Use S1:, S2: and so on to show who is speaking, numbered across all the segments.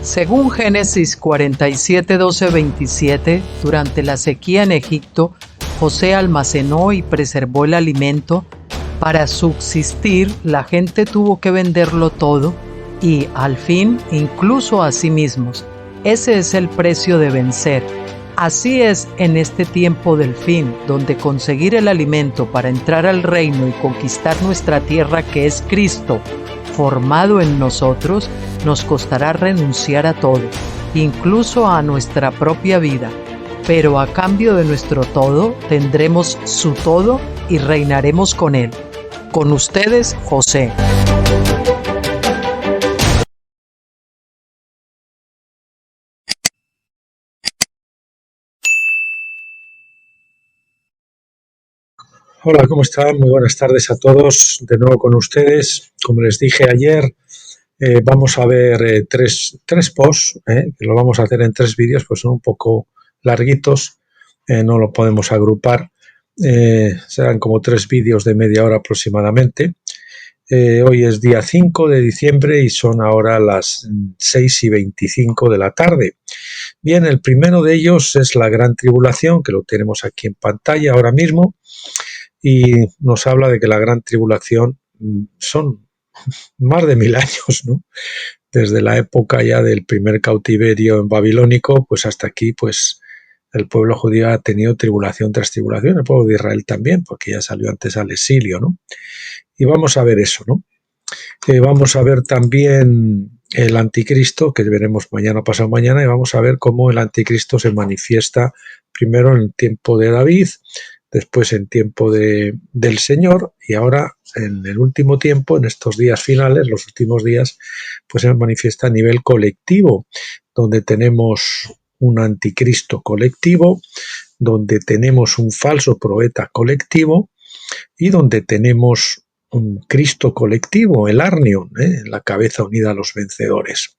S1: Según Génesis 47, 12, 27, durante la sequía en Egipto, José almacenó y preservó el alimento. Para subsistir, la gente tuvo que venderlo todo y, al fin, incluso a sí mismos. Ese es el precio de vencer. Así es en este tiempo del fin, donde conseguir el alimento para entrar al reino y conquistar nuestra tierra, que es Cristo, formado en nosotros, nos costará renunciar a todo, incluso a nuestra propia vida. Pero a cambio de nuestro todo, tendremos su todo y reinaremos con él. Con ustedes, José.
S2: Hola, ¿cómo están? Muy buenas tardes a todos. De nuevo con ustedes. Como les dije ayer, vamos a ver tres posts, que lo vamos a hacer en 3 vídeos, pues son un poco larguitos, no lo podemos agrupar. Serán como 3 vídeos de media hora aproximadamente. Hoy es día 5 de diciembre y son ahora las 6:25 de la tarde. Bien, el primero de ellos es la Gran Tribulación, que lo tenemos aquí en pantalla ahora mismo, y nos habla de que la Gran Tribulación son más de 1000 años, ¿no? Desde la época ya del primer cautiverio en babilónico, pues hasta aquí, pues el pueblo judío ha tenido tribulación tras tribulación, el pueblo de Israel también, porque ya salió antes al exilio, ¿no? Y vamos a ver eso, ¿no? Vamos a ver también el anticristo, que veremos mañana o pasado mañana, y vamos a ver cómo el anticristo se manifiesta primero en el tiempo de David, después en tiempo del Señor, y ahora en el último tiempo, en estos días finales, los últimos días, pues se manifiesta a nivel colectivo, donde tenemos un anticristo colectivo, donde tenemos un falso profeta colectivo y donde tenemos un Cristo colectivo, el Arnion, la cabeza unida a los vencedores.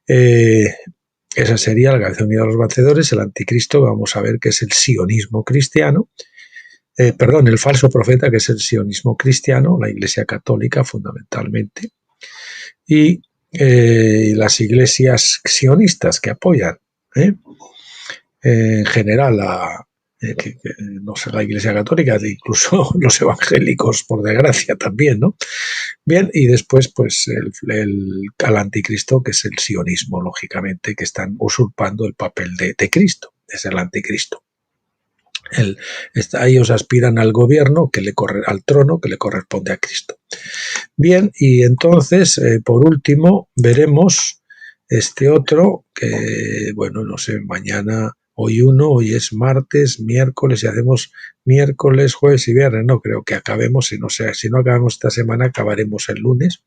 S2: Esa sería la cabeza unida a los vencedores. El anticristo, vamos a ver que es el sionismo cristiano, el falso profeta, que es el sionismo cristiano, la Iglesia Católica fundamentalmente, y las iglesias sionistas que apoyan en general no sé, la Iglesia Católica, incluso los evangélicos, por desgracia, también, ¿no? Bien, y después, pues, al anticristo, que es el sionismo, lógicamente, que están usurpando el papel de Cristo, es el anticristo. Ellos aspiran al gobierno, al trono que le corresponde a Cristo. Bien, y entonces, por último, veremos este otro, que, bueno, no sé, mañana, hoy es martes, miércoles, y hacemos miércoles, jueves y viernes, no creo que acabemos, si no acabamos esta semana, acabaremos el lunes,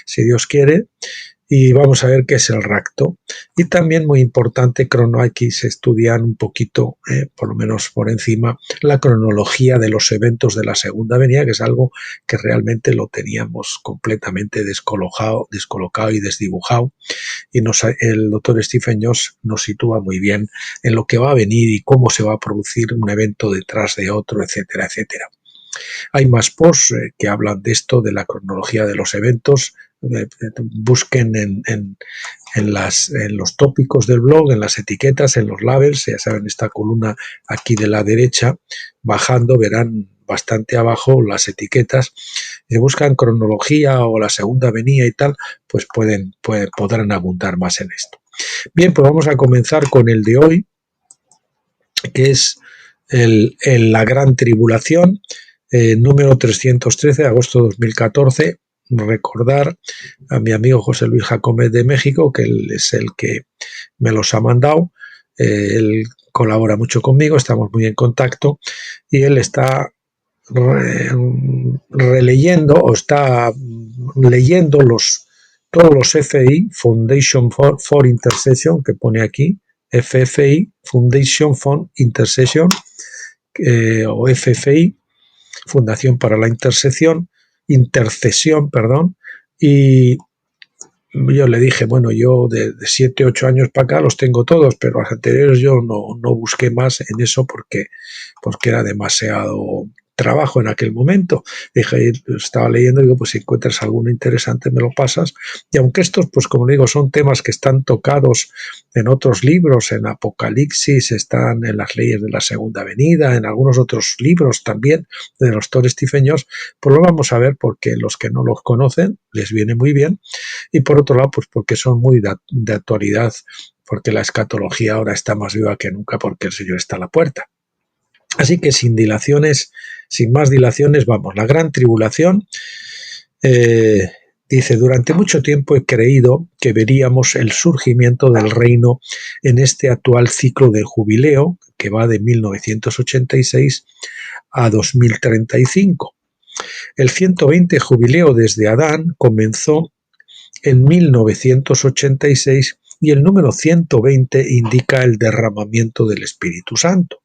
S2: si Dios quiere. Y vamos a ver qué es el rapto. Y también muy importante, aquí se estudian un poquito, por lo menos por encima, la cronología de los eventos de la segunda venida, que es algo que realmente lo teníamos completamente descolocado y desdibujado. Y el doctor Stephen Jones nos sitúa muy bien en lo que va a venir y cómo se va a producir un evento detrás de otro, etcétera, etcétera. Hay más posts que hablan de esto, de la cronología de los eventos. Busquen en los tópicos del blog, en las etiquetas, en los labels, ya saben, esta columna aquí de la derecha, bajando verán bastante abajo las etiquetas. Si buscan cronología o la segunda venida y tal, pues podrán abundar más en esto. Bien, pues vamos a comenzar con el de hoy, que es la Gran Tribulación, número 313 de agosto de 2014. Recordar a mi amigo José Luis Jacome de México, que él es el que me los ha mandado. Él colabora mucho conmigo, estamos muy en contacto, y él está releyendo o está leyendo todos los FI, Foundation for Intercession, que pone aquí, FFI, Foundation for Intercession, o FFI, Fundación para la Intercesión, y yo le dije, bueno, yo de 7, 8 años para acá los tengo todos, pero los anteriores yo no busqué más en eso porque era demasiado trabajo en aquel momento. Dije, estaba leyendo y digo, pues si encuentras alguno interesante me lo pasas. Y aunque estos, pues como digo, son temas que están tocados en otros libros, en Apocalipsis, están en las leyes de la segunda venida, en algunos otros libros también de los doctor Stephen Jones, pues lo vamos a ver porque los que no los conocen les viene muy bien, y por otro lado, pues porque son muy de actualidad, porque la escatología ahora está más viva que nunca porque el Señor está a la puerta. Así que sin dilaciones, sin más dilaciones, vamos, la gran tribulación. Dice, durante mucho tiempo he creído que veríamos el surgimiento del reino en este actual ciclo de jubileo, que va de 1986 a 2035. El 120 jubileo desde Adán comenzó en 1986 y el número 120 indica el derramamiento del Espíritu Santo.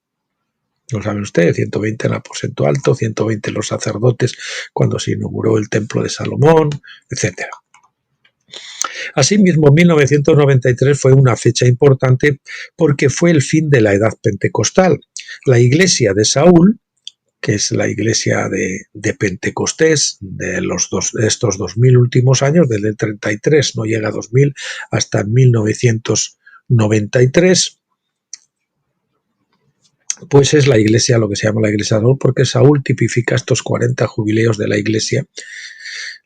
S2: Lo saben ustedes, 120 en el aposento alto, 120 los sacerdotes cuando se inauguró el templo de Salomón, etc. Asimismo, 1993 fue una fecha importante porque fue el fin de la edad pentecostal. La iglesia de Saúl, que es la iglesia de Pentecostés de estos 2000 últimos años, desde el 33, no llega a 2000, hasta 1993, pues es la iglesia, lo que se llama la iglesia de Saúl, porque Saúl tipifica estos 40 jubileos de la iglesia,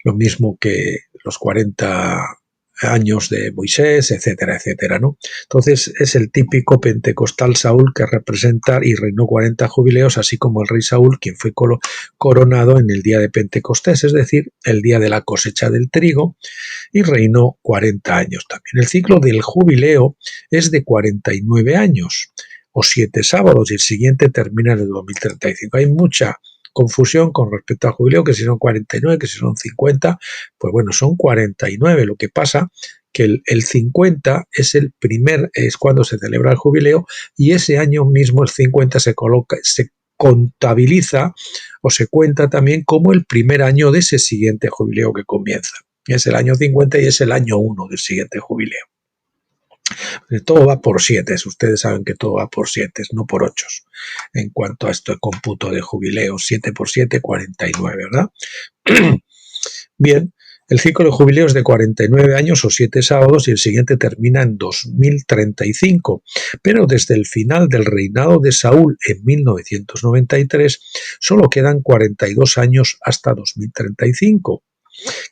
S2: lo mismo que los 40 años de Moisés, etcétera, etcétera, ¿no? Entonces es el típico pentecostal Saúl que representa y reinó 40 jubileos, así como el rey Saúl, quien fue coronado en el día de Pentecostés, es decir, el día de la cosecha del trigo, y reinó 40 años también. El ciclo del jubileo es de 49 años, o 7 sábados, y el siguiente termina en el 2035. Hay mucha confusión con respecto al jubileo, que si son 49, que si son 50, pues bueno, son 49. Lo que pasa que el 50 es es cuando se celebra el jubileo, y ese año mismo, el 50, se contabiliza o se cuenta también como el primer año de ese siguiente jubileo que comienza. Es el año 50 y es el año 1 del siguiente jubileo. Todo va por 7, ustedes saben que todo va por 7, no por 8. En cuanto a esto de cómputo de jubileo, 7 por 7, 49, ¿verdad? Bien, el ciclo de jubileo es de 49 años o 7 sábados y el siguiente termina en 2035. Pero desde el final del reinado de Saúl en 1993 solo quedan 42 años hasta 2035.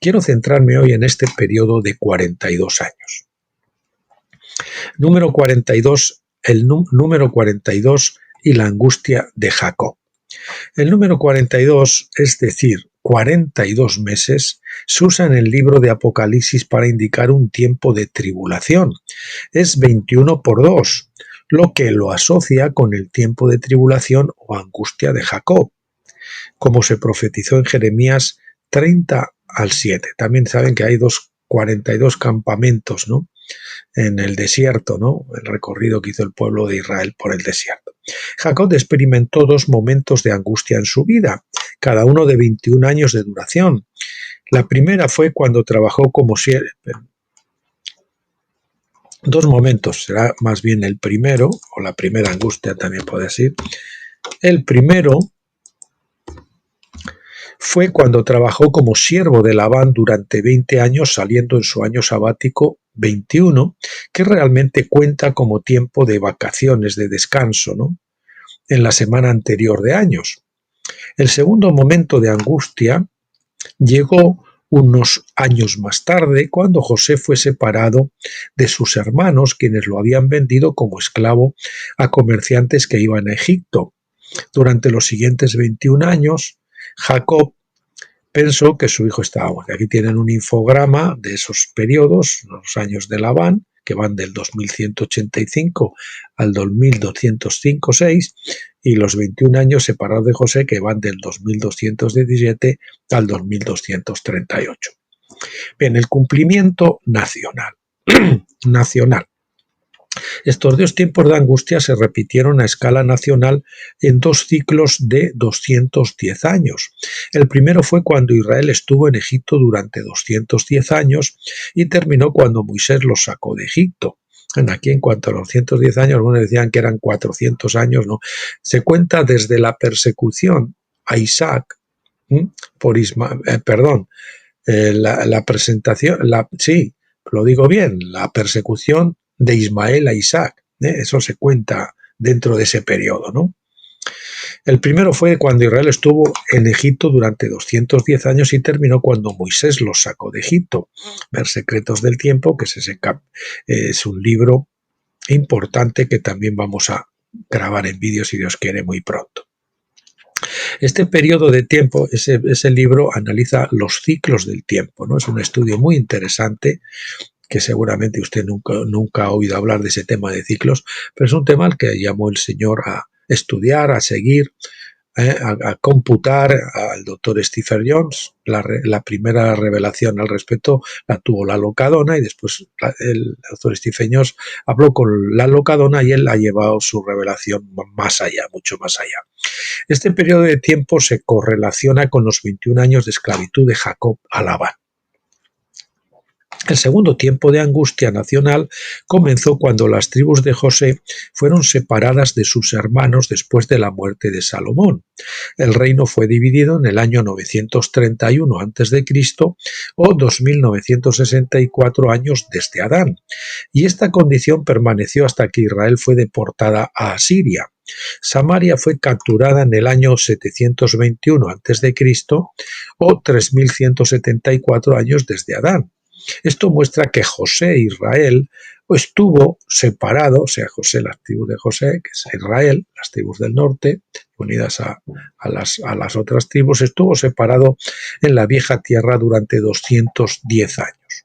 S2: Quiero centrarme hoy en este periodo de 42 años. Número 42, el número 42 y la angustia de Jacob. El número 42, es decir, 42 meses, se usa en el libro de Apocalipsis para indicar un tiempo de tribulación. Es 21 por 2, lo que lo asocia con el tiempo de tribulación o angustia de Jacob, como se profetizó en Jeremías 30 al 7. También saben que hay 42 campamentos, ¿no?, en el desierto, ¿no?, el recorrido que hizo el pueblo de Israel por el desierto. Jacob experimentó 2 momentos de angustia en su vida, cada uno de 21 años de duración. La primera fue cuando trabajó como siervo. 2 momentos, será más bien el primero, o la primera angustia también puede ser. El primero fue cuando trabajó como siervo de Labán durante 20 años, saliendo en su año sabático 21, que realmente cuenta como tiempo de vacaciones, de descanso, ¿no?, en la semana anterior de años. El segundo momento de angustia llegó unos años más tarde, cuando José fue separado de sus hermanos, quienes lo habían vendido como esclavo a comerciantes que iban a Egipto. Durante los siguientes 21 años, Jacob pensó que su hijo estaba muerto. Aquí tienen un infograma de esos periodos, los años de Labán, que van del 2185 al 2205-6, y los 21 años separados de José, que van del 2217 al 2238. Bien, el cumplimiento nacional. Nacional. Estos 2 tiempos de angustia se repitieron a escala nacional en 2 ciclos de 210 años. El primero fue cuando Israel estuvo en Egipto durante 210 años y terminó cuando Moisés los sacó de Egipto. Aquí, en cuanto a los 210 años, algunos decían que eran 400 años, no. Se cuenta desde la persecución a Isaac, por la presentación, sí, lo digo bien, la persecución de Ismael a Isaac, eso se cuenta dentro de ese periodo, ¿no? El primero fue cuando Israel estuvo en Egipto durante 210 años y terminó cuando Moisés los sacó de Egipto. Ver Secretos del Tiempo, que es un libro importante que también vamos a grabar en vídeo si Dios quiere muy pronto. Este periodo de tiempo, ese libro analiza los ciclos del tiempo, ¿no? Es un estudio muy interesante que seguramente usted nunca ha oído hablar de ese tema de ciclos, pero es un tema al que llamó el Señor a estudiar, a seguir, a computar al doctor Stephen Jones. La primera revelación al respecto la tuvo Lalo Cadona y después el doctor Stephen Jones habló con Lalo Cadona y él ha llevado su revelación más allá, mucho más allá. Este periodo de tiempo se correlaciona con los 21 años de esclavitud de Jacob a Labán. El segundo tiempo de angustia nacional comenzó cuando las tribus de José fueron separadas de sus hermanos después de la muerte de Salomón. El reino fue dividido en el año 931 a.C. o 2964 años desde Adán, y esta condición permaneció hasta que Israel fue deportada a Asiria. Samaria fue capturada en el año 721 a.C. o 3174 años desde Adán. Esto muestra que José e Israel estuvo separado, o sea, José, las tribus de José, que es Israel, las tribus del norte, unidas a las otras tribus, estuvo separado en la vieja tierra durante 210 años.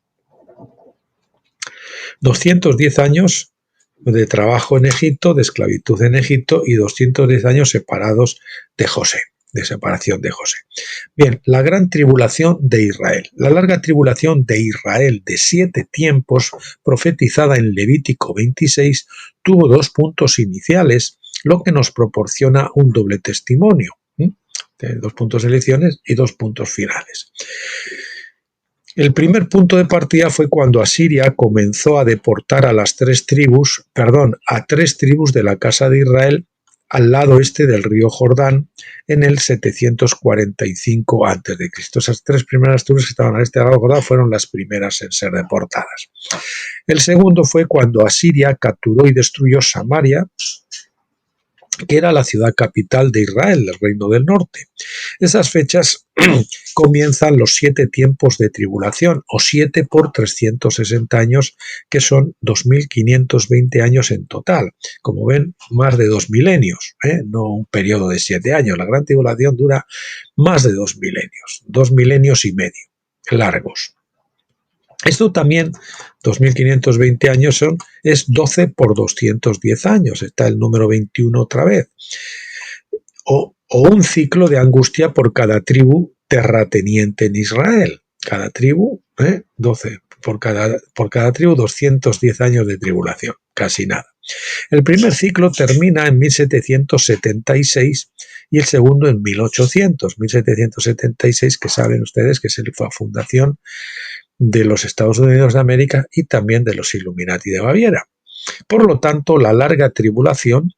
S2: 210 años de trabajo en Egipto, de esclavitud en Egipto, y 210 años separados de José, de separación de José. Bien, la gran tribulación de Israel. La larga tribulación de Israel de 7 tiempos, profetizada en Levítico 26, tuvo 2 puntos iniciales, lo que nos proporciona un doble testimonio. 2 puntos iniciales y 2 puntos finales. El primer punto de partida fue cuando Asiria comenzó a deportar a 3 tribus de la casa de Israel al lado este del río Jordán en el 745 a.C. Esas 3 primeras tribus que estaban al este del río Jordán fueron las primeras en ser deportadas. El segundo fue cuando Asiria capturó y destruyó Samaria, que era la ciudad capital de Israel, del Reino del Norte. Esas fechas comienzan los 7 tiempos de tribulación, o 7 por 360 años, que son 2520 años en total. Como ven, más de 2 milenios, no un periodo de 7 años. La gran tribulación dura más de 2 milenios, 2 milenios y medio, largos. Esto también, 2520 años es 12 por 210 años, está el número 21 otra vez. O un ciclo de angustia por cada tribu terrateniente en Israel. Cada tribu, 12, por cada tribu 210 años de tribulación, casi nada. El primer ciclo termina en 1776 y el segundo en 1800. 1776, que saben ustedes que es la fundación de los Estados Unidos de América y también de los Illuminati de Baviera. Por lo tanto, la larga tribulación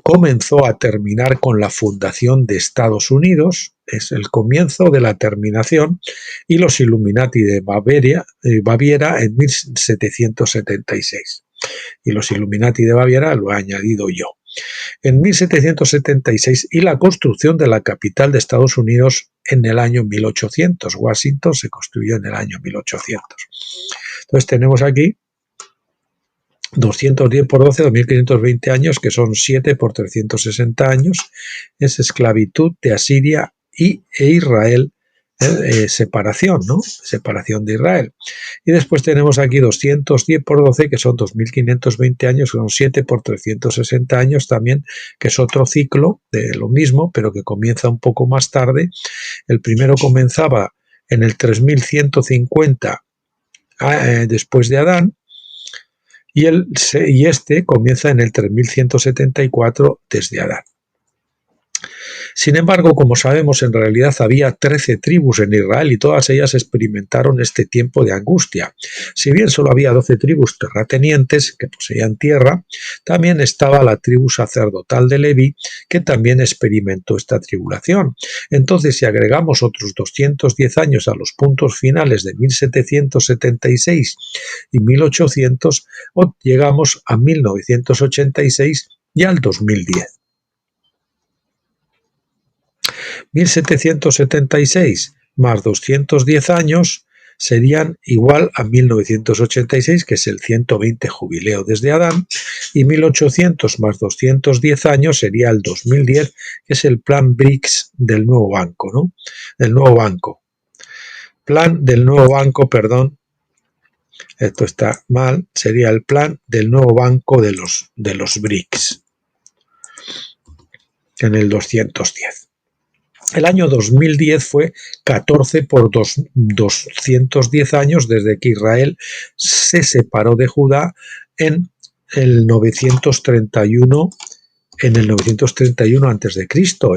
S2: comenzó a terminar con la fundación de Estados Unidos, es el comienzo de la terminación, y los Illuminati de Baviera en 1776. Y los Illuminati de Baviera lo he añadido yo. En 1776 y la construcción de la capital de Estados Unidos en el año 1800. Washington se construyó en el año 1800. Entonces tenemos aquí 210 por 12, 2520 años, que son 7 por 360 años. Es esclavitud de Asiria e Israel, separación, ¿no? Separación de Israel. Y después tenemos aquí 210 por 12, que son 2520 años, que son 7 por 360 años también, que es otro ciclo de lo mismo, pero que comienza un poco más tarde. El primero comenzaba en el 3150 después de Adán, y este comienza en el 3174 desde Adán. Sin embargo, como sabemos, en realidad había 13 tribus en Israel y todas ellas experimentaron este tiempo de angustia. Si bien solo había 12 tribus terratenientes que poseían tierra, también estaba la tribu sacerdotal de Leví, que también experimentó esta tribulación. Entonces, si agregamos otros 210 años a los puntos finales de 1776 y 1800, llegamos a 1986 y al 2010. 1776 más 210 años serían igual a 1986, que es el 120 jubileo desde Adán, y 1800 más 210 años sería el 2010, que es el plan BRICS del nuevo banco, ¿no? El nuevo banco. Plan del nuevo banco, perdón, esto está mal, sería el plan del nuevo banco de los BRICS en el 210. El año 2010 fue 14 por 210 años desde que Israel se separó de Judá en el 931 a.C.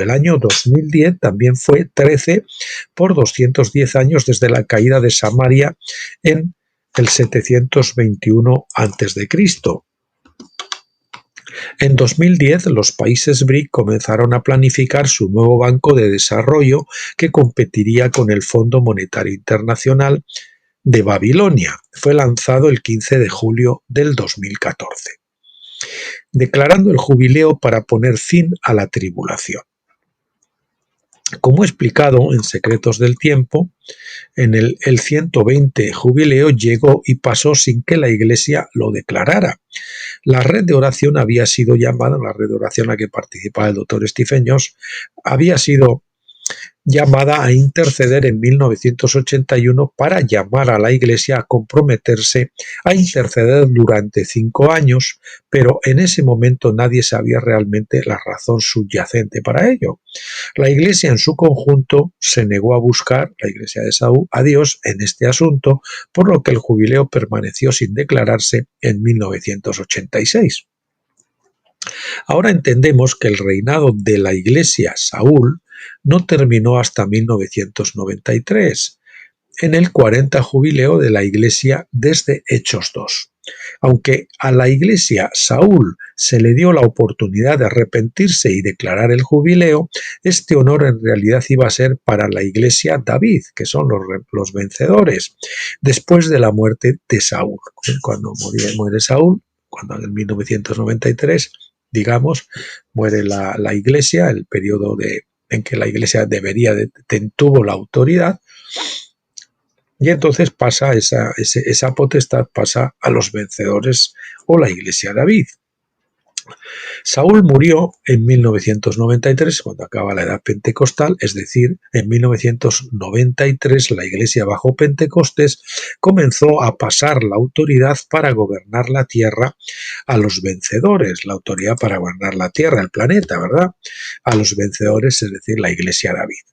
S2: El año 2010 también fue 13 por 210 años desde la caída de Samaria en el 721 a.C. En 2010, los países BRIC comenzaron a planificar su nuevo banco de desarrollo que competiría con el Fondo Monetario Internacional de Babilonia. Fue lanzado el 15 de julio del 2014, declarando el jubileo para poner fin a la tribulación. Como he explicado en Secretos del Tiempo, en el 120 jubileo llegó y pasó sin que la Iglesia lo declarara. La red de oración había sido llamada, la red de oración a la que participaba el doctor Stephen Jones, había sido llamada a interceder en 1981 para llamar a la Iglesia a comprometerse a interceder durante 5 años, pero en ese momento nadie sabía realmente la razón subyacente para ello. La Iglesia en su conjunto se negó a buscar, la Iglesia de Saúl, a Dios en este asunto, por lo que el jubileo permaneció sin declararse en 1986. Ahora entendemos que el reinado de la Iglesia Saúl no terminó hasta 1993, en el 40 jubileo de la Iglesia desde Hechos 2. Aunque a la Iglesia Saúl se le dio la oportunidad de arrepentirse y declarar el jubileo, este honor en realidad iba a ser para la Iglesia David, que son los vencedores, después de la muerte de Saúl. Cuando muere Saúl, cuando en 1993, digamos, muere la Iglesia, el periodo en que la Iglesia tuvo la autoridad, y entonces pasa esa potestad pasa a los vencedores o la Iglesia David. Saúl murió en 1993, cuando acaba la edad pentecostal, es decir, en 1993 la Iglesia bajo Pentecostés comenzó a pasar la autoridad para gobernar la tierra a los vencedores, la autoridad para gobernar la tierra, el planeta, ¿verdad? A los vencedores, es decir, la Iglesia David.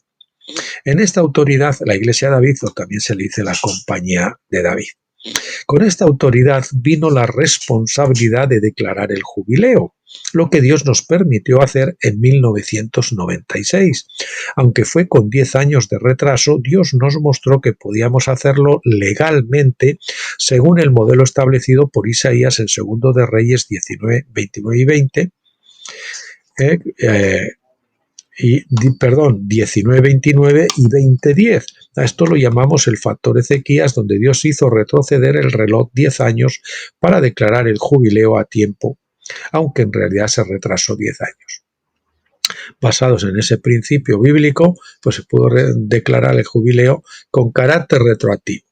S2: En esta autoridad, la Iglesia David, o también se le dice la Compañía de David. Con esta autoridad vino la responsabilidad de declarar el jubileo, lo que Dios nos permitió hacer en 1996. Aunque fue con 10 años de retraso, Dios nos mostró que podíamos hacerlo legalmente según el modelo establecido por Isaías en 2 de Reyes 19, 29 y 20. 19, 29 y 20:10. A esto lo llamamos el factor Ezequías, donde Dios hizo retroceder el reloj 10 años para declarar el jubileo a tiempo, aunque en realidad se retrasó 10 años. Basados en ese principio bíblico, pues se pudo declarar el jubileo con carácter retroactivo.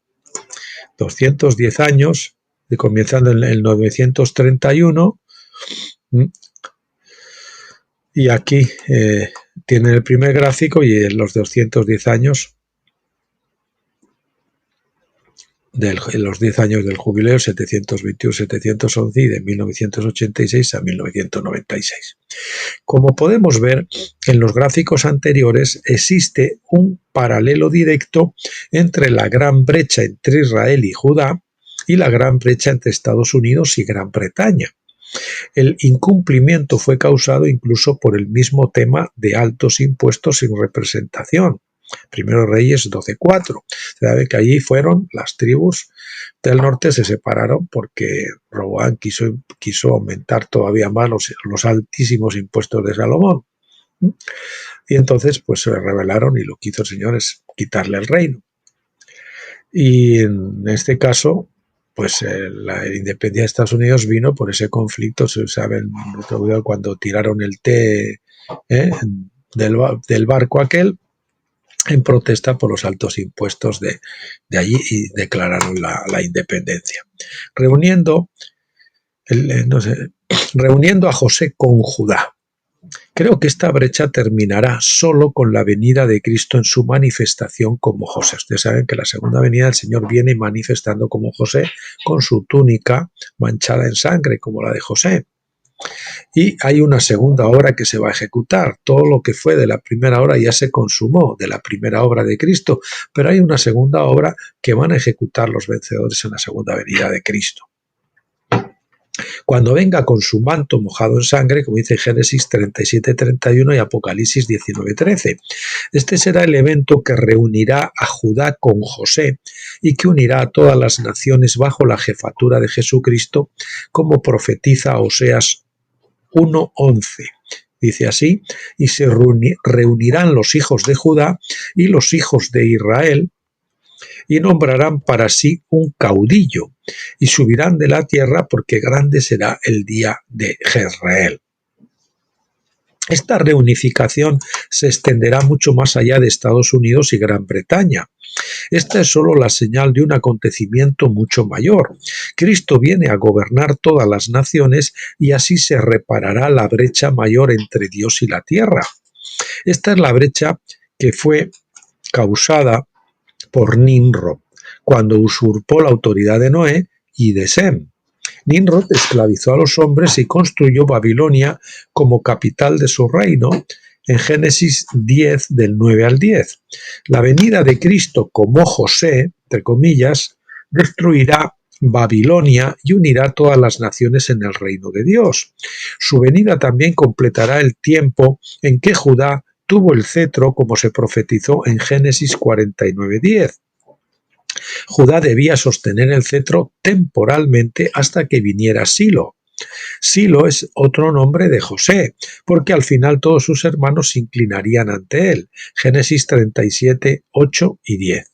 S2: 210 años, comenzando en el 931, y aquí tienen el primer gráfico y en los 210 años los 10 años del jubileo, 721-711 y de 1986 a 1996. Como podemos ver en los gráficos anteriores, existe un paralelo directo entre la gran brecha entre Israel y Judá y la gran brecha entre Estados Unidos y Gran Bretaña. El incumplimiento fue causado incluso por el mismo tema de altos impuestos sin representación. Primero Reyes 12:4. Se sabe que allí fueron las tribus del norte, se separaron porque Roboam quiso aumentar todavía más los altísimos impuestos de Salomón. Y entonces pues se rebelaron y lo que hizo el Señor es quitarle el reino. Y en este caso, pues la independencia de Estados Unidos vino por ese conflicto, se sabe cuando tiraron el té del barco aquel, en protesta por los altos impuestos de allí, y declararon la independencia. Reuniendo a José con Judá. Creo que esta brecha terminará solo con la venida de Cristo en su manifestación como José. Ustedes saben que la segunda venida del Señor viene manifestando como José, con su túnica manchada en sangre, como la de José. Y hay una segunda obra que se va a ejecutar. Todo lo que fue de la primera obra ya se consumó, de la primera obra de Cristo, pero hay una segunda obra que van a ejecutar los vencedores en la segunda venida de Cristo. Cuando venga con su manto mojado en sangre, como dice Génesis 37:31 y Apocalipsis 19:13. Este será el evento que reunirá a Judá con José y que unirá a todas las naciones bajo la jefatura de Jesucristo, como profetiza Oseas 1:11. Dice así: y se reunirán los hijos de Judá y los hijos de Israel, y nombrarán para sí un caudillo, y subirán de la tierra, porque grande será el día de Jezreel. Esta reunificación se extenderá mucho más allá de Estados Unidos y Gran Bretaña. Esta es solo la señal de un acontecimiento mucho mayor. Cristo viene a gobernar todas las naciones y así se reparará la brecha mayor entre Dios y la tierra. Esta es la brecha que fue causada por Nimrod, cuando usurpó la autoridad de Noé y de Sem. Nimrod esclavizó a los hombres y construyó Babilonia como capital de su reino, en Génesis 10, del 9 al 10. La venida de Cristo como José, entre comillas, destruirá Babilonia y unirá todas las naciones en el reino de Dios. Su venida también completará el tiempo en que Judá tuvo el cetro, como se profetizó en Génesis 49:10. Judá debía sostener el cetro temporalmente hasta que viniera Silo. Silo es otro nombre de José, porque al final todos sus hermanos se inclinarían ante él. Génesis 37, 8 y 10.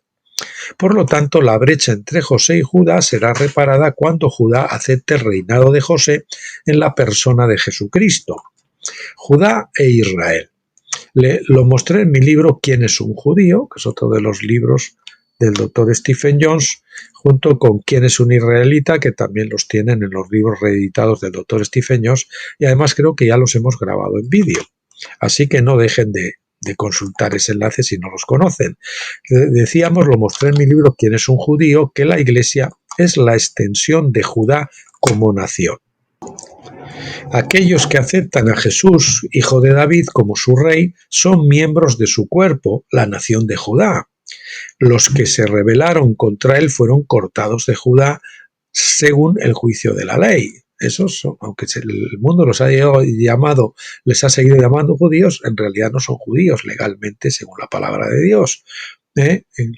S2: Por lo tanto, la brecha entre José y Judá será reparada cuando Judá acepte el reinado de José en la persona de Jesucristo. Judá e Israel. Lo mostré en mi libro ¿Quién es un judío?, que es otro de los libros del doctor Stephen Jones, junto con ¿Quién es un israelita?, que también los tienen en los libros reeditados del doctor Stephen Jones, y además creo que ya los hemos grabado en vídeo. Así que no dejen de consultar ese enlace si no los conocen. Decíamos, lo mostré en mi libro ¿Quién es un judío?, que la Iglesia es la extensión de Judá como nación. Aquellos que aceptan a Jesús, hijo de David, como su rey, son miembros de su cuerpo, la nación de Judá. Los que se rebelaron contra él fueron cortados de Judá según el juicio de la ley. Esos son, aunque el mundo les ha seguido llamando judíos, en realidad no son judíos legalmente según la palabra de Dios.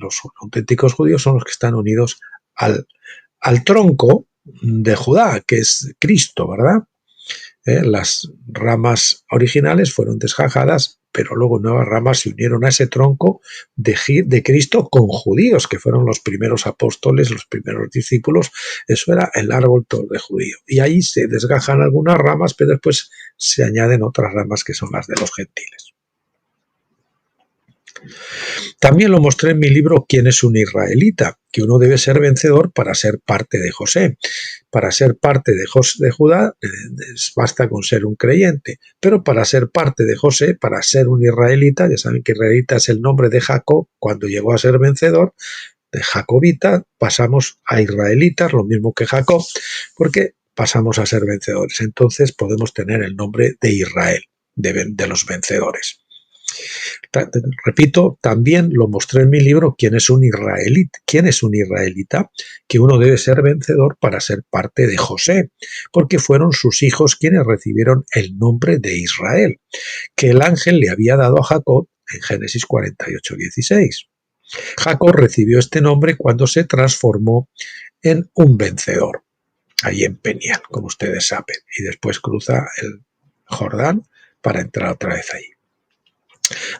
S2: Los auténticos judíos son los que están unidos al tronco de Judá, que es Cristo, ¿verdad? Las ramas originales fueron desgajadas, pero luego nuevas ramas se unieron a ese tronco de Cristo con judíos, que fueron los primeros apóstoles, los primeros discípulos. Eso era el árbol de judío. Y ahí se desgajan algunas ramas, pero después se añaden otras ramas que son las de los gentiles. También lo mostré en mi libro ¿Quién es un israelita?, que uno debe ser vencedor para ser parte de José. Para ser parte de Judá basta con ser un creyente, pero para ser parte de José, para ser un israelita, ya saben que israelita es el nombre de Jacob cuando llegó a ser vencedor. De jacobita pasamos a israelitas, lo mismo que Jacob, porque pasamos a ser vencedores. Entonces podemos tener el nombre de Israel, de los vencedores. Repito, también lo mostré en mi libro, ¿Quién es un israelita? ¿Quién es un israelita? Que uno debe ser vencedor para ser parte de José, porque fueron sus hijos quienes recibieron el nombre de Israel, que el ángel le había dado a Jacob en Génesis 48:16. Jacob recibió este nombre cuando se transformó en un vencedor, ahí en Peniel, como ustedes saben, y después cruza el Jordán para entrar otra vez allí.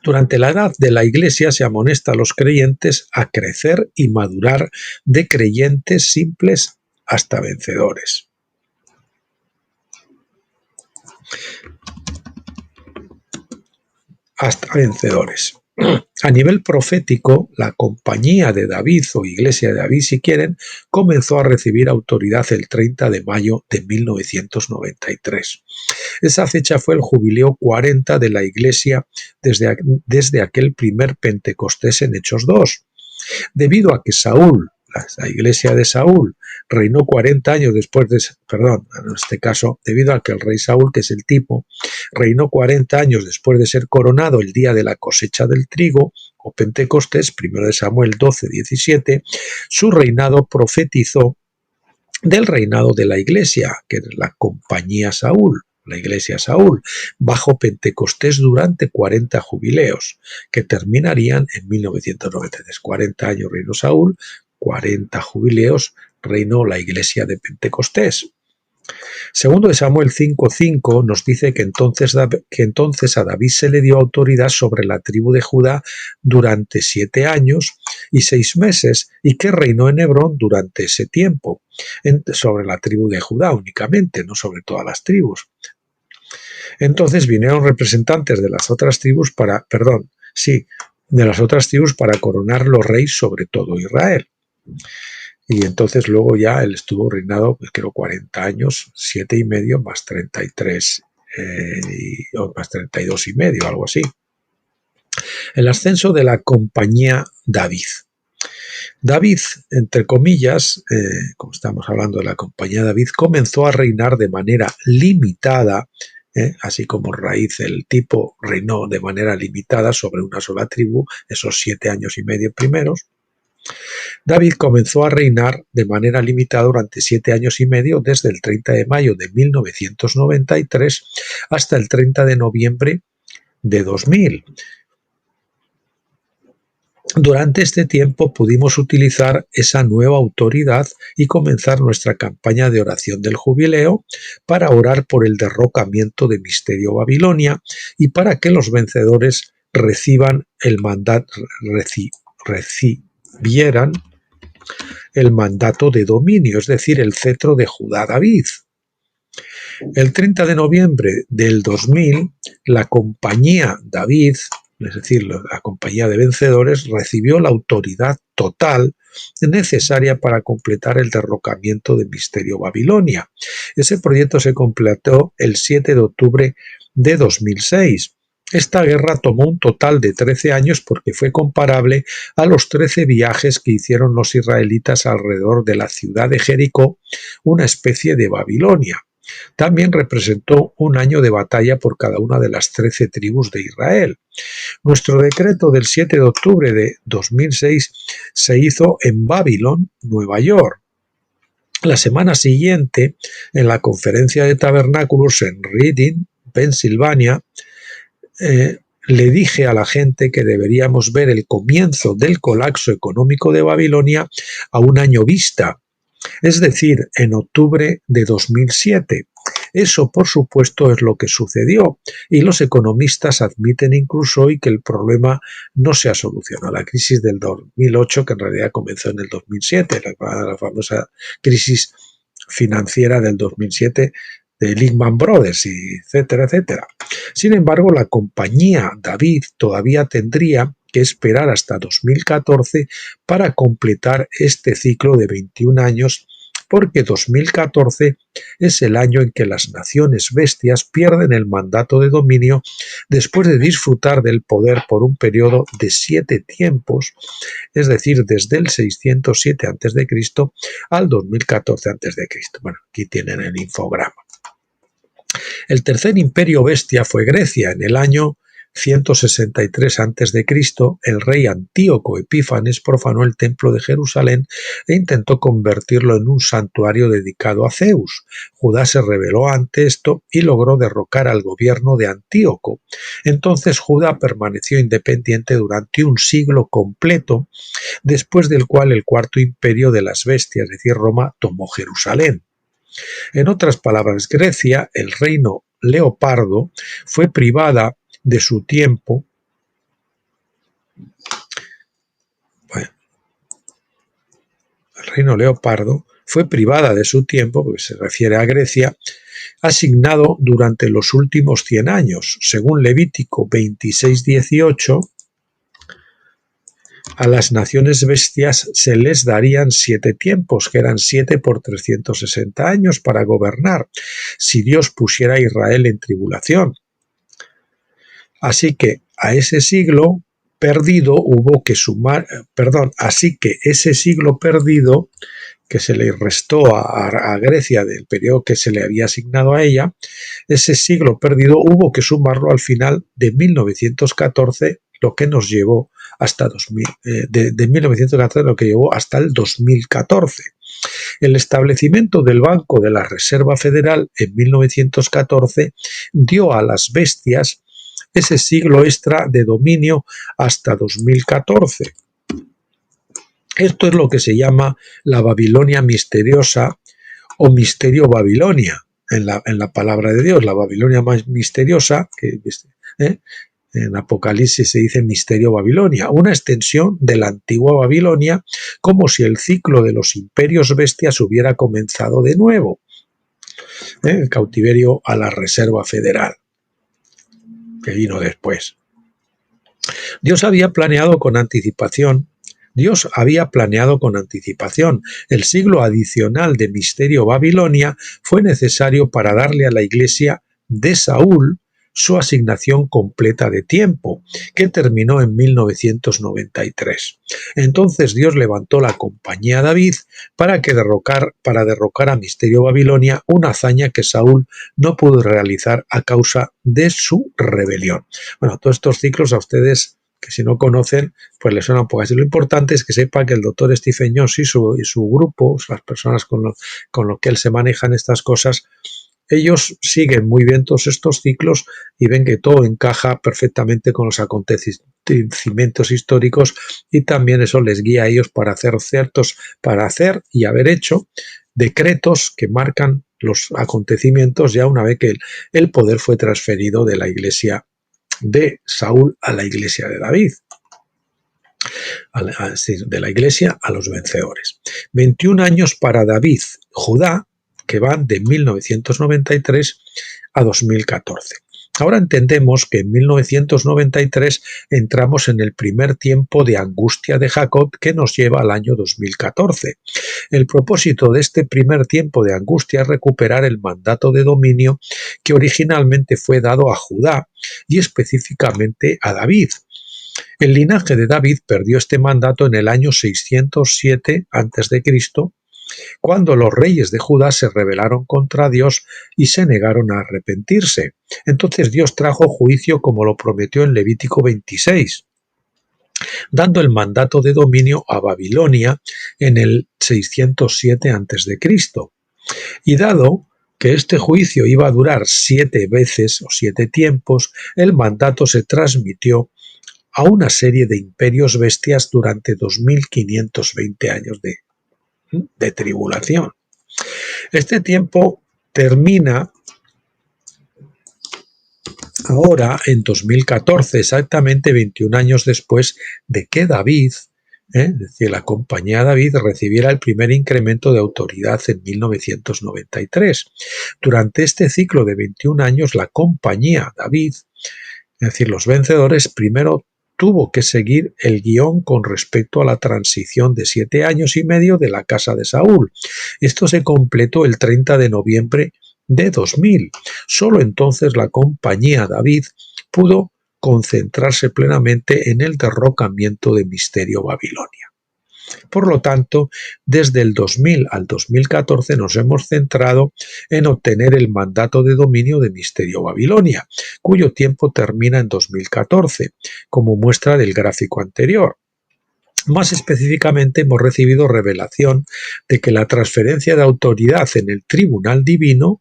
S2: Durante la edad de la Iglesia se amonesta a los creyentes a crecer y madurar de creyentes simples hasta vencedores. Hasta vencedores. A nivel profético, la compañía de David o Iglesia de David, si quieren, comenzó a recibir autoridad el 30 de mayo de 1993. Esa fecha fue el jubileo 40 de la Iglesia desde aquel primer Pentecostés en Hechos 2. Debido a que Saúl, la iglesia de Saúl, reinó 40 años después de, en este caso, debido a que el rey Saúl, que es el tipo, reinó 40 años después de ser coronado el día de la cosecha del trigo, o Pentecostés, 1 de Samuel 12:17, su reinado profetizó del reinado de la iglesia, que es la compañía Saúl, la iglesia Saúl, bajo Pentecostés durante 40 jubileos, que terminarían en 1993. 40 años reinó Saúl, 40 jubileos reinó la iglesia de Pentecostés. Segundo de Samuel 5:5 nos dice que entonces a David se le dio autoridad sobre la tribu de Judá durante 7 años y 6 meses, y que reinó en Hebrón durante ese tiempo, sobre la tribu de Judá únicamente, no sobre todas las tribus. Entonces vinieron representantes de las otras tribus para coronarlo rey sobre todo Israel. Y entonces luego ya él estuvo reinado, pues creo 40 años, 7 y medio, más 33, o más 32 y medio, algo así. El ascenso de la compañía David. David, entre comillas, como estamos hablando de la compañía David, comenzó a reinar de manera limitada, así como raíz el tipo reinó de manera limitada sobre una sola tribu, esos 7 años y medio primeros. David comenzó a reinar de manera limitada durante 7 años y medio, desde el 30 de mayo de 1993 hasta el 30 de noviembre de 2000. Durante este tiempo pudimos utilizar esa nueva autoridad y comenzar nuestra campaña de oración del jubileo para orar por el derrocamiento de Misterio Babilonia y para que los vencedores recibieran el mandato de dominio, es decir, el cetro de Judá David. El 30 de noviembre del 2000, la compañía David, es decir, la compañía de vencedores, recibió la autoridad total necesaria para completar el derrocamiento de Misterio Babilonia. Ese proyecto se completó el 7 de octubre de 2006. Esta guerra tomó un total de 13 años porque fue comparable a los 13 viajes que hicieron los israelitas alrededor de la ciudad de Jericó, una especie de Babilonia. También representó un año de batalla por cada una de las 13 tribus de Israel. Nuestro decreto del 7 de octubre de 2006 se hizo en Babylon, Nueva York. La semana siguiente, en la conferencia de tabernáculos en Reading, Pensilvania, le dije a la gente que deberíamos ver el comienzo del colapso económico de Babilonia a un año vista, es decir, en octubre de 2007. Eso, por supuesto, es lo que sucedió, y los economistas admiten incluso hoy que el problema no se ha solucionado. La crisis del 2008, que en realidad comenzó en el 2007, la famosa crisis financiera del 2007, de Lehman Brothers, etcétera, etcétera. Sin embargo, la compañía David todavía tendría que esperar hasta 2014 para completar este ciclo de 21 años, porque 2014 es el año en que las naciones bestias pierden el mandato de dominio después de disfrutar del poder por un periodo de 7 tiempos, es decir, desde el 607 a.C. al 2014 a.C. Bueno, aquí tienen el infograma. El tercer imperio bestia fue Grecia en el año 163 a.C., el rey Antíoco Epífanes profanó el templo de Jerusalén e intentó convertirlo en un santuario dedicado a Zeus. Judá se rebeló ante esto y logró derrocar al gobierno de Antíoco. Entonces Judá permaneció independiente durante un siglo completo, después del cual el cuarto imperio de las bestias, es decir, Roma, tomó Jerusalén. En otras palabras, Grecia, el reino leopardo, fue privada de su tiempo. Bueno, el reino leopardo fue privada de su tiempo, porque se refiere a Grecia, asignado durante los últimos 100 años. Según Levítico 26:18, a las naciones bestias se les darían 7 tiempos, que eran 7 por 360 años para gobernar, si Dios pusiera a Israel en tribulación. Así que a ese siglo perdido hubo que sumar, así que ese siglo perdido que se le restó a Grecia del periodo que se le había asignado a ella, ese siglo perdido hubo que sumarlo al final de 1914, lo que nos llevó hasta de 1914, lo que llevó hasta el 2014. El establecimiento del Banco de la Reserva Federal en 1914 dio a las bestias ese siglo extra de dominio hasta 2014. Esto es lo que se llama la Babilonia misteriosa o misterio Babilonia, en la palabra de Dios, la Babilonia más misteriosa, que en Apocalipsis se dice misterio Babilonia, una extensión de la antigua Babilonia, como si el ciclo de los imperios bestias hubiera comenzado de nuevo. El cautiverio a la Reserva Federal, que vino después. Dios había planeado con anticipación el siglo adicional de misterio Babilonia fue necesario para darle a la iglesia de Saúl su asignación completa de tiempo, que terminó en 1993. Entonces Dios levantó la compañía David para derrocar a misterio Babilonia, una hazaña que Saúl no pudo realizar a causa de su rebelión. Bueno, todos estos ciclos a ustedes, que si no conocen, pues les suena un poco así. Lo importante es que sepa que el doctor Stephen Jones y su grupo, las personas con lo que él se maneja en estas cosas, ellos siguen muy bien todos estos ciclos y ven que todo encaja perfectamente con los acontecimientos históricos, y también eso les guía a ellos para hacer y haber hecho decretos que marcan los acontecimientos ya una vez que el poder fue transferido de la iglesia de Saúl a la iglesia de David. De la iglesia a los vencedores. 21 años para David, Judá, que van de 1993 a 2014. Ahora entendemos que en 1993 entramos en el primer tiempo de angustia de Jacob, que nos lleva al año 2014. El propósito de este primer tiempo de angustia es recuperar el mandato de dominio que originalmente fue dado a Judá y específicamente a David. El linaje de David perdió este mandato en el año 607 a.C., cuando los reyes de Judá se rebelaron contra Dios y se negaron a arrepentirse. Entonces Dios trajo juicio como lo prometió en Levítico 26, dando el mandato de dominio a Babilonia en el 607 a.C. Y dado que este juicio iba a durar 7 veces o 7 tiempos, el mandato se transmitió a una serie de imperios bestias durante 2520 años de tribulación. Este tiempo termina ahora en 2014, exactamente 21 años después de que David, es decir, la compañía David, recibiera el primer incremento de autoridad en 1993. Durante este ciclo de 21 años, la compañía David, es decir, los vencedores, primero tuvo que seguir el guión con respecto a la transición de 7 años y medio de la casa de Saúl. Esto se completó el 30 de noviembre de 2000. Solo entonces la compañía David pudo concentrarse plenamente en el derrocamiento de misterio Babilonia. Por lo tanto, desde el 2000 al 2014 nos hemos centrado en obtener el mandato de dominio de Misterio Babilonia, cuyo tiempo termina en 2014, como muestra del gráfico anterior. Más específicamente, hemos recibido revelación de que la transferencia de autoridad en el tribunal divino,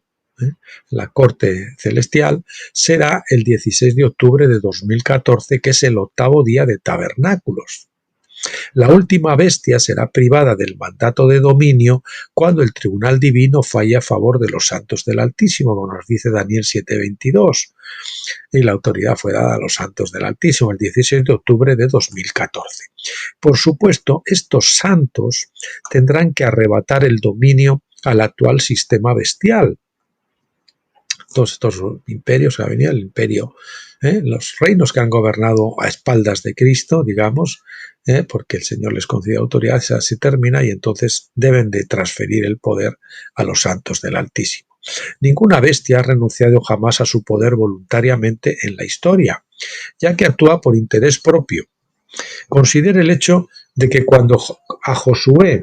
S2: la corte celestial, será el 16 de octubre de 2014, que es el octavo día de tabernáculos. La última bestia será privada del mandato de dominio cuando el tribunal divino falle a favor de los santos del Altísimo, como nos dice Daniel 7:22. Y la autoridad fue dada a los santos del Altísimo el 16 de octubre de 2014. Por supuesto, estos santos tendrán que arrebatar el dominio al actual sistema bestial. Todos estos imperios que ha venido, el imperio, los reinos que han gobernado a espaldas de Cristo, digamos, porque el Señor les concede autoridad, esa se termina y entonces deben de transferir el poder a los santos del Altísimo. Ninguna bestia ha renunciado jamás a su poder voluntariamente en la historia, ya que actúa por interés propio. Considere el hecho de que cuando a Josué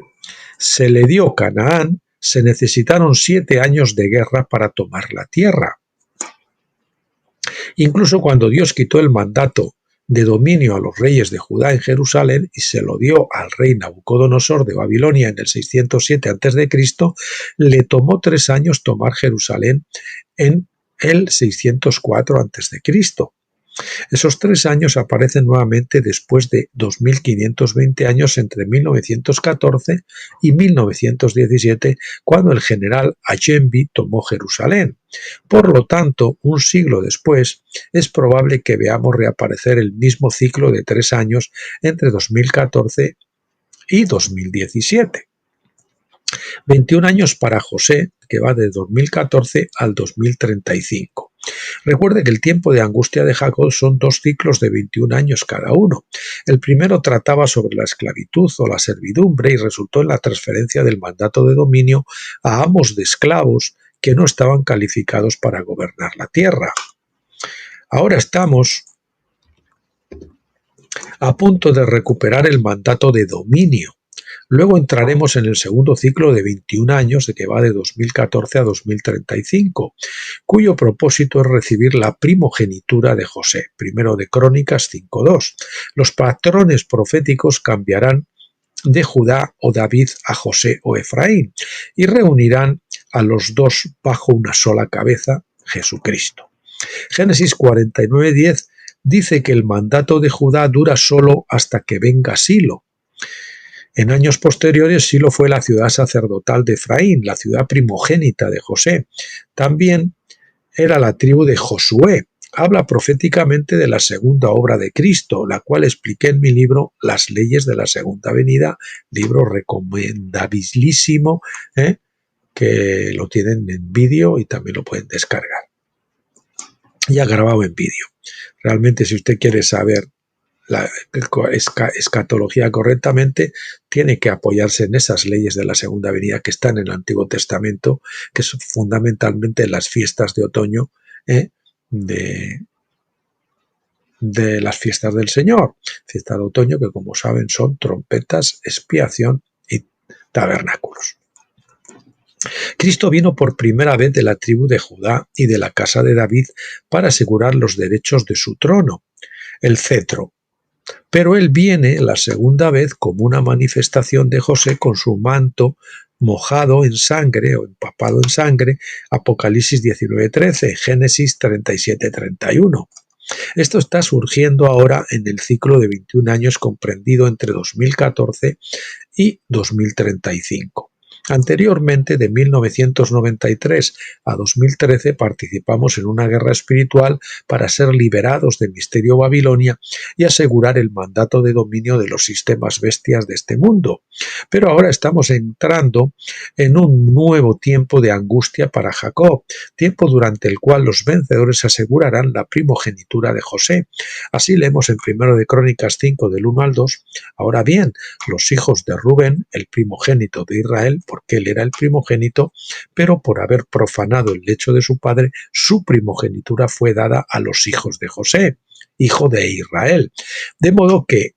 S2: se le dio Canaán, se necesitaron 7 años de guerra para tomar la tierra. Incluso cuando Dios quitó el mandato de dominio a los reyes de Judá en Jerusalén y se lo dio al rey Nabucodonosor de Babilonia en el 607 a.C., le tomó 3 años tomar Jerusalén en el 604 a.C. Esos 3 años aparecen nuevamente después de 2520 años entre 1914 y 1917, cuando el general Allenby tomó Jerusalén. Por lo tanto, un siglo después, es probable que veamos reaparecer el mismo ciclo de 3 años entre 2014 y 2017. 21 años para José, que va de 2014 al 2035. Recuerde que el tiempo de angustia de Jacob son 2 ciclos de 21 años cada uno. El primero trataba sobre la esclavitud o la servidumbre y resultó en la transferencia del mandato de dominio a amos de esclavos que no estaban calificados para gobernar la tierra. Ahora estamos a punto de recuperar el mandato de dominio. Luego entraremos en el segundo ciclo de 21 años, de que va de 2014 a 2035, cuyo propósito es recibir la primogenitura de José, primero de Crónicas 5:2. Los patrones proféticos cambiarán de Judá o David a José o Efraín y reunirán a los dos bajo una sola cabeza, Jesucristo. Génesis 49:10 dice que el mandato de Judá dura solo hasta que venga Silo. En años posteriores, Silo fue la ciudad sacerdotal de Efraín, la ciudad primogénita de José. También era la tribu de Josué. Habla proféticamente de la segunda obra de Cristo, la cual expliqué en mi libro Las leyes de la segunda venida, libro recomendabilísimo, que lo tienen en vídeo y también lo pueden descargar. Ya grabado en vídeo. Realmente, si usted quiere saber la escatología correctamente, tiene que apoyarse en esas leyes de la segunda venida que están en el Antiguo Testamento, que son fundamentalmente las fiestas de otoño, de las fiestas del Señor. Fiestas de otoño que, como saben, son trompetas, expiación y tabernáculos. Cristo vino por primera vez de la tribu de Judá y de la casa de David para asegurar los derechos de su trono, el cetro. Pero él viene la segunda vez como una manifestación de José con su manto mojado en sangre o empapado en sangre, Apocalipsis 19:13, Génesis 37:31. Esto está surgiendo ahora en el ciclo de 21 años comprendido entre 2014 y 2035. Anteriormente, de 1993 a 2013, participamos en una guerra espiritual para ser liberados de Misterio Babilonia y asegurar el mandato de dominio de los sistemas bestias de este mundo. Pero ahora estamos entrando en un nuevo tiempo de angustia para Jacob, tiempo durante el cual los vencedores asegurarán la primogenitura de José. Así leemos en 1 de Crónicas 5, del 1 al 2. Ahora bien, los hijos de Rubén, el primogénito de Israel, porque él era el primogénito, pero por haber profanado el lecho de su padre, su primogenitura fue dada a los hijos de José, hijo de Israel. De modo que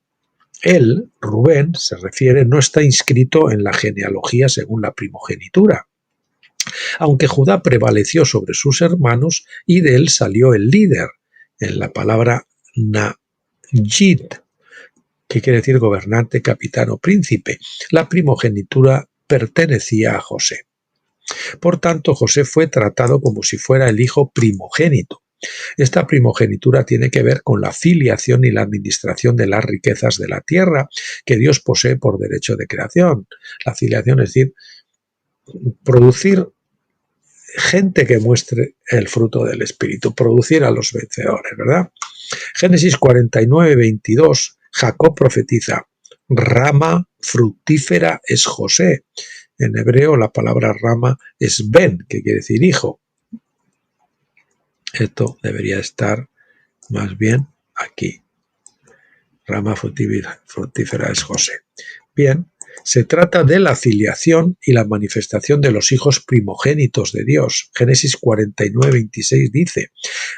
S2: Él, Rubén, se refiere, no está inscrito en la genealogía según la primogenitura, aunque Judá prevaleció sobre sus hermanos y de él salió el líder, en la palabra Najid, que quiere decir gobernante, capitán o príncipe. La primogenitura pertenecía a José. Por tanto, José fue tratado como si fuera el hijo primogénito. Esta primogenitura tiene que ver con la filiación y la administración de las riquezas de la tierra que Dios posee por derecho de creación. La filiación es decir, producir gente que muestre el fruto del Espíritu, producir a los vencedores, ¿verdad? Génesis 49, 22, Jacob profetiza, rama fructífera es José. En hebreo la palabra rama es ben, que quiere decir hijo. Esto debería estar más bien aquí. Rama fructífera es José. Bien, se trata de la filiación y la manifestación de los hijos primogénitos de Dios. Génesis 49, 26 dice,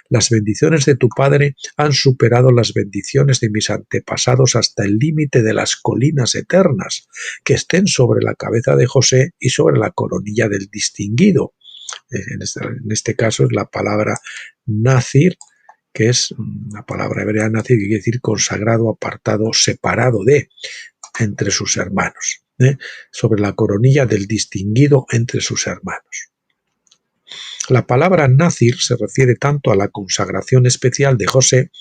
S2: las bendiciones de tu Padre han superado las bendiciones de mis antepasados hasta el límite de las colinas eternas, que estén sobre la cabeza de José y sobre la coronilla del distinguido. En este caso es la palabra nazir, que es una palabra hebrea nazir, que quiere decir consagrado, apartado, separado de, entre sus hermanos, sobre la coronilla del distinguido entre sus hermanos. La palabra nazir se refiere tanto a la consagración especial de José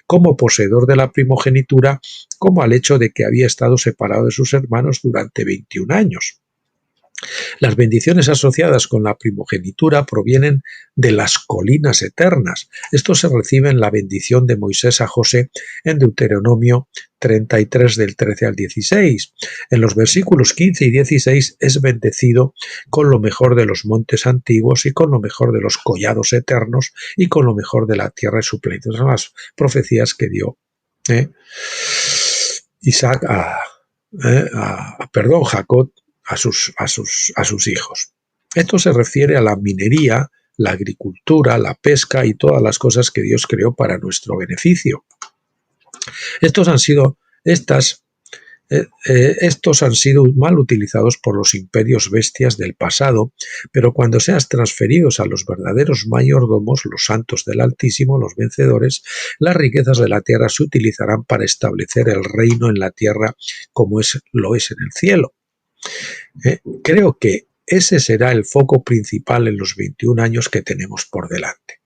S2: como poseedor de la primogenitura, como al hecho de que había estado separado de sus hermanos durante 21 años. Las bendiciones asociadas con la primogenitura provienen de las colinas eternas. Esto se recibe en la bendición de Moisés a José en Deuteronomio 33 del 13 al 16. En los versículos 15 y 16 es bendecido con lo mejor de los montes antiguos y con lo mejor de los collados eternos y con lo mejor de la tierra y su pleito. Son las profecías que dio Isaac Jacob a sus hijos. Esto se refiere a la minería, la agricultura, la pesca y todas las cosas que Dios creó para nuestro beneficio. Estos han sido mal utilizados por los imperios bestias del pasado, pero cuando seas transferidos a los verdaderos mayordomos, los santos del Altísimo, los vencedores, las riquezas de la tierra se utilizarán para establecer el reino en la tierra como lo es en el cielo. Creo que ese será el foco principal en los 21 años que tenemos por delante.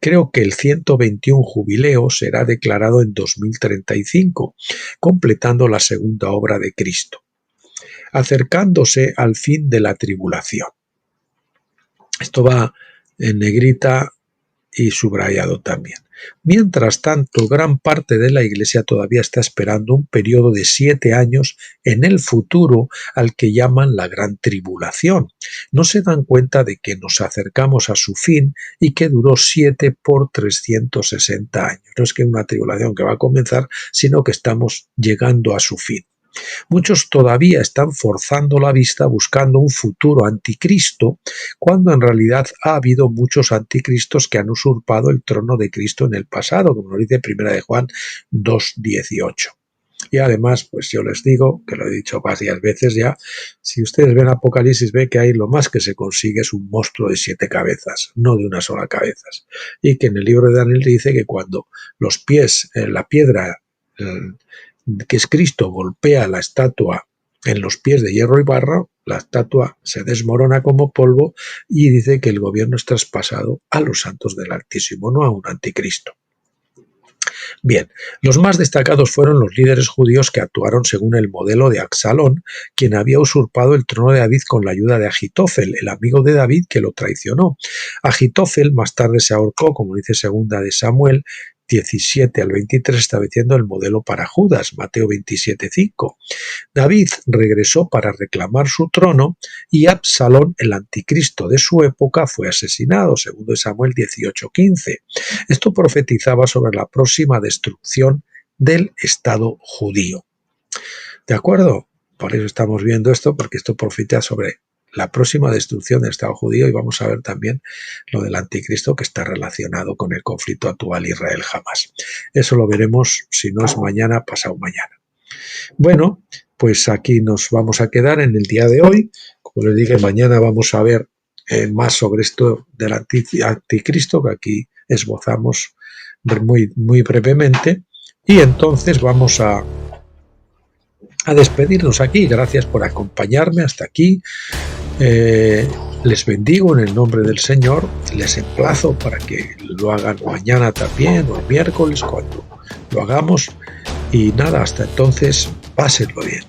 S2: Creo que el 121 jubileo será declarado en 2035, completando la segunda obra de Cristo, acercándose al fin de la tribulación. Esto va en negrita y subrayado también. Mientras tanto, gran parte de la Iglesia todavía está esperando un periodo de 7 años en el futuro al que llaman la Gran Tribulación. No se dan cuenta de que nos acercamos a su fin y que duró 7 por 360 años. No es que una tribulación que va a comenzar, sino que estamos llegando a su fin. Muchos todavía están forzando la vista buscando un futuro anticristo, cuando en realidad ha habido muchos anticristos que han usurpado el trono de Cristo en el pasado, como nos dice 1 de Juan 2:18. Y además, pues yo les digo, que lo he dicho varias veces ya, si ustedes ven Apocalipsis, ve que ahí lo más que se consigue es un monstruo de 7 cabezas, no de una sola cabeza. Y que en el libro de Daniel dice que cuando los pies, la piedra, que es Cristo, golpea la estatua en los pies de hierro y barro, la estatua se desmorona como polvo y dice que el gobierno es traspasado a los santos del Altísimo, no a un anticristo. Bien, los más destacados fueron los líderes judíos que actuaron según el modelo de Absalón, quien había usurpado el trono de David con la ayuda de Agitofel, el amigo de David que lo traicionó. Agitofel más tarde se ahorcó, como dice segunda de Samuel 17 al 23, estableciendo el modelo para Judas, Mateo 27:5. David regresó para reclamar su trono y Absalón, el anticristo de su época, fue asesinado, segundo de Samuel 18:15. Esto profetizaba sobre la próxima destrucción del Estado judío. ¿De acuerdo? Por eso estamos viendo esto, porque esto profetiza sobre la próxima destrucción del Estado judío, y vamos a ver también lo del anticristo que está relacionado con el conflicto actual Israel-Hamás. Eso lo veremos, si no es mañana, pasado mañana. Bueno, pues aquí nos vamos a quedar en el día de hoy. Como les dije, mañana vamos a ver más sobre esto del anticristo, que aquí esbozamos muy, muy brevemente. Y entonces vamos a despedirnos aquí. Gracias por acompañarme hasta aquí. Les bendigo en el nombre del Señor. Les emplazo para que lo hagan mañana también o el miércoles cuando lo hagamos. Y nada, hasta entonces, pásenlo bien.